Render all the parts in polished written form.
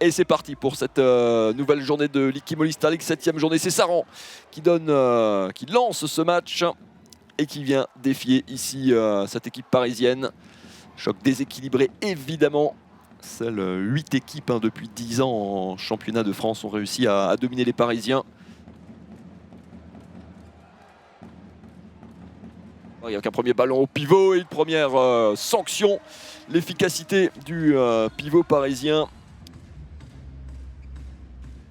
Et c'est parti pour cette nouvelle journée de l'Ikimoli Star League, 7e journée. C'est Saran qui lance ce match et qui vient défier ici cette équipe parisienne. Choc déséquilibré évidemment. Seules 8 équipes depuis 10 ans en championnat de France ont réussi à dominer les Parisiens. Il y a qu'un premier ballon au pivot et une première sanction. L'efficacité du pivot parisien.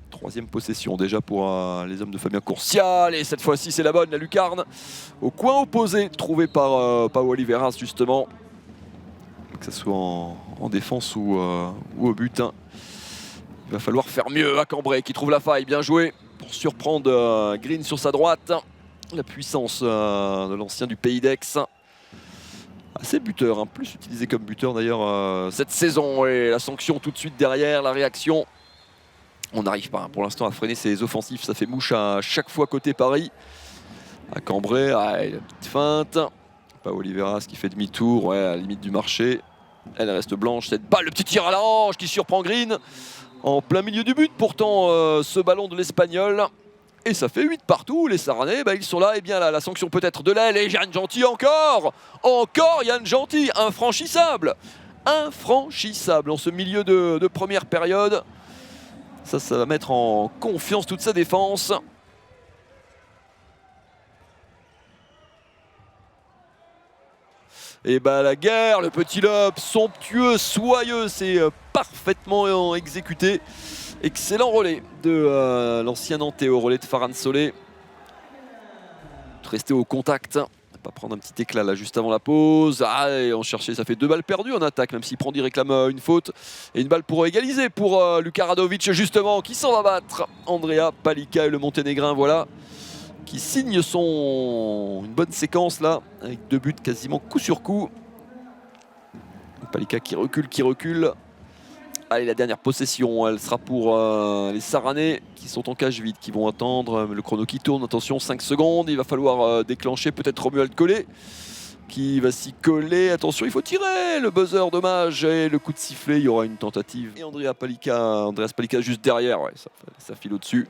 Troisième possession déjà pour les hommes de Fabien Courcial. Et cette fois-ci, c'est la bonne, la lucarne. Au coin opposé, trouvé par Pau Oliveras justement. Que ce soit en défense ou au but. Il va falloir faire mieux à Cambrai qui trouve la faille. Bien joué pour surprendre Green sur sa droite. La puissance de l'ancien du Pays d'Aix. Assez buteur, plus utilisé comme buteur d'ailleurs cette saison. Et la sanction tout de suite derrière, la réaction. On n'arrive pas pour l'instant à freiner ses offensifs. Ça fait mouche à chaque fois côté Paris. À Cambrai, la petite feinte. Pau Oliveras qui fait demi-tour, à la limite du marché. Elle reste blanche, cette balle, le petit tir à la hanche qui surprend Green. En plein milieu du but pourtant ce ballon de l'Espagnol. Et ça fait 8 partout, les Saranais, ils sont là, et bien la sanction peut-être de l'aile, et Yann Genty encore Yann Genty, infranchissable en ce milieu de première période. Ça va mettre en confiance toute sa défense. Et la guerre, le petit lob, somptueux, soyeux, c'est parfaitement exécuté. Excellent relais de l'ancien Nantais au relais de Farhan Solé. Rester au contact, pas prendre un petit éclat là juste avant la pause. Et on cherchait, ça fait 2 balles perdues en attaque, même si Prandi réclame une faute. Et une balle pour égaliser pour Luka Radovic justement, qui s'en va battre. Andrea Palika et le Monténégrin, voilà, qui signe une bonne séquence là, avec 2 buts quasiment coup sur coup. Palika qui recule. Allez, la dernière possession, elle sera pour les Saranais qui sont en cage vide, qui vont attendre le chrono qui tourne. Attention, 5 secondes, il va falloir déclencher peut-être Romuald Collet qui va s'y coller. Attention, il faut tirer, le buzzer, dommage, et le coup de sifflet, il y aura une tentative. Et Andreas Palika juste derrière, ça file au-dessus.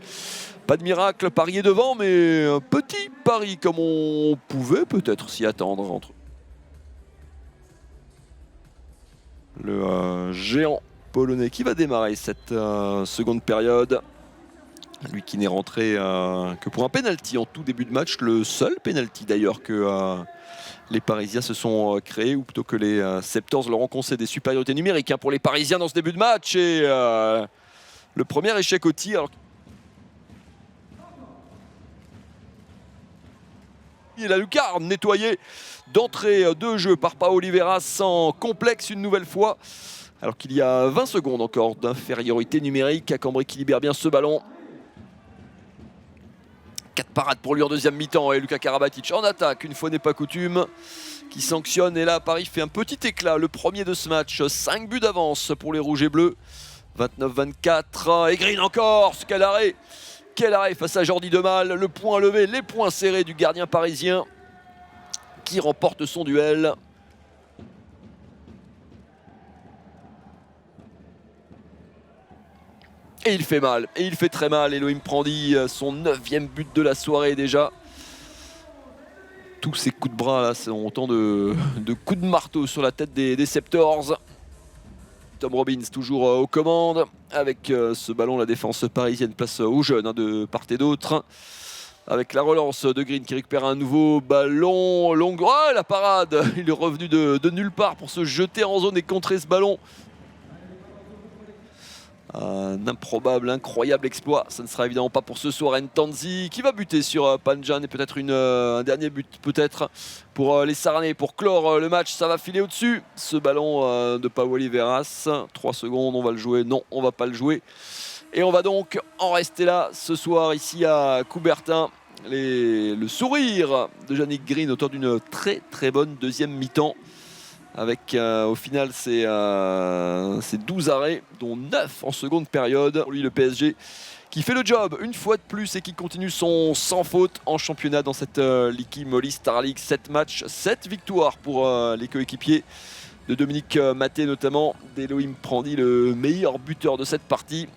Pas de miracle, Paris est devant, mais un petit pari comme on pouvait peut-être s'y attendre entre le géant polonais qui va démarrer cette seconde période. Lui qui n'est rentré que pour un penalty en tout début de match. Le seul penalty d'ailleurs que les Parisiens se sont créés, ou plutôt que les Septors leur ont concédé supériorité numérique pour les Parisiens dans ce début de match. Et le premier échec au tir. Et la lucarne nettoyée d'entrée de jeu par Pau Oliveras sans complexe une nouvelle fois. Alors qu'il y a 20 secondes encore d'infériorité numérique. À Cambrai qui libère bien ce ballon. 4 parades pour lui en deuxième mi-temps. Et Luka Karabatic en attaque, une fois n'est pas coutume, qui sanctionne. Et là, Paris fait un petit éclat. Le premier de ce match. 5 buts d'avance pour les Rouges et Bleus. 29-24. Et Green encore. Quel arrêt! Quel arrêt face à Jordi Demal. Le point levé, les poings serrés du gardien parisien qui remporte son duel. Et il fait mal, et il fait très mal. Elohim Prandi, son 9e but de la soirée déjà. Tous ces coups de bras là, sont autant de coups de marteau sur la tête des Septors. Tom Robbins toujours aux commandes. Avec ce ballon, la défense parisienne place aux jeunes de part et d'autre. Avec la relance de Green qui récupère un nouveau ballon. La parade, il est revenu de nulle part pour se jeter en zone et contrer ce ballon. Un improbable, incroyable exploit. Ça ne sera évidemment pas pour ce soir. Ntanzi qui va buter sur Panjan et peut-être un dernier but peut-être pour les Saranais pour clore le match. Ça va filer au-dessus. Ce ballon de Pau Oliveras. 3 secondes, on va le jouer. Non, on va pas le jouer. Et on va donc en rester là ce soir ici à Coubertin. Le sourire de Yannick Green, auteur d'une très très bonne deuxième mi-temps. Avec au final ces 12 arrêts, dont 9 en seconde période. Pour lui, le PSG qui fait le job une fois de plus et qui continue son sans faute en championnat dans cette l'Ikimoli Star League. 7 matchs, 7 victoires pour les coéquipiers de Dominique Maté notamment, d'Elohim Prandi, le meilleur buteur de cette partie.